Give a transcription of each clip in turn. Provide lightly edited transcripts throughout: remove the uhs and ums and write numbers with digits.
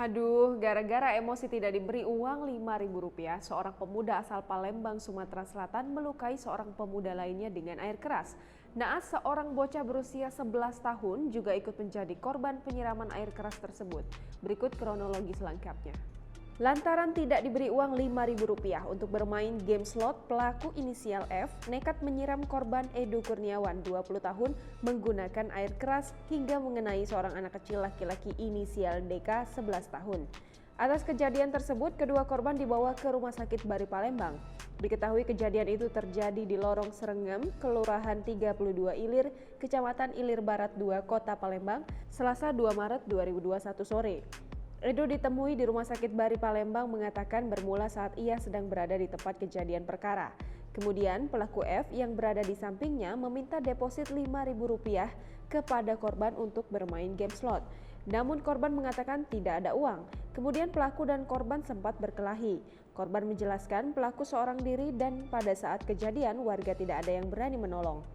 Aduh, gara-gara emosi tidak diberi uang Rp5.000, seorang pemuda asal Palembang, Sumatera Selatan melukai seorang pemuda lainnya dengan air keras. Naas, seorang bocah berusia 11 tahun juga ikut menjadi korban penyiraman air keras tersebut. Berikut kronologi selengkapnya. Lantaran tidak diberi uang Rp5.000 untuk bermain game slot, pelaku inisial F nekat menyiram korban Edo Kurniawan, 20 tahun, menggunakan air keras hingga mengenai seorang anak kecil laki-laki inisial DK, 11 tahun. Atas kejadian tersebut, kedua korban dibawa ke Rumah Sakit Bari Palembang. Diketahui kejadian itu terjadi di Lorong Serengem, Kelurahan 32 Ilir, Kecamatan Ilir Barat 2, Kota Palembang, Selasa 2 Maret 2021 sore. Edo ditemui di Rumah Sakit Bari Palembang mengatakan bermula saat ia sedang berada di tempat kejadian perkara. Kemudian pelaku F yang berada di sampingnya meminta deposit Rp5.000 kepada korban untuk bermain game slot. Namun korban mengatakan tidak ada uang. Kemudian pelaku dan korban sempat berkelahi. Korban menjelaskan pelaku seorang diri dan pada saat kejadian warga tidak ada yang berani menolong.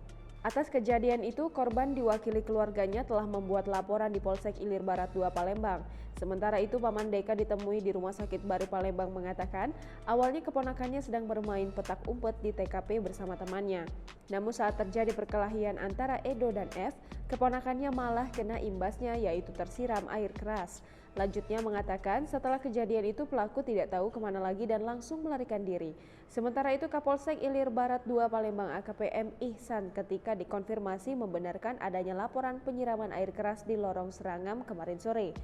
Atas kejadian itu, korban diwakili keluarganya telah membuat laporan di Polsek Ilir Barat 2 Palembang. Sementara itu, Paman Deka ditemui di Rumah Sakit Bari Palembang mengatakan awalnya keponakannya sedang bermain petak umpet di TKP bersama temannya. Namun saat terjadi perkelahian antara Edo dan F, keponakannya malah kena imbasnya yaitu tersiram air keras. Lanjutnya mengatakan setelah kejadian itu pelaku tidak tahu kemana lagi dan langsung melarikan diri. Sementara itu Kapolsek Ilir Barat 2 Palembang AKP M. Ihsan ketika dikonfirmasi membenarkan adanya laporan penyiraman air keras di Lorong Serangam kemarin sore.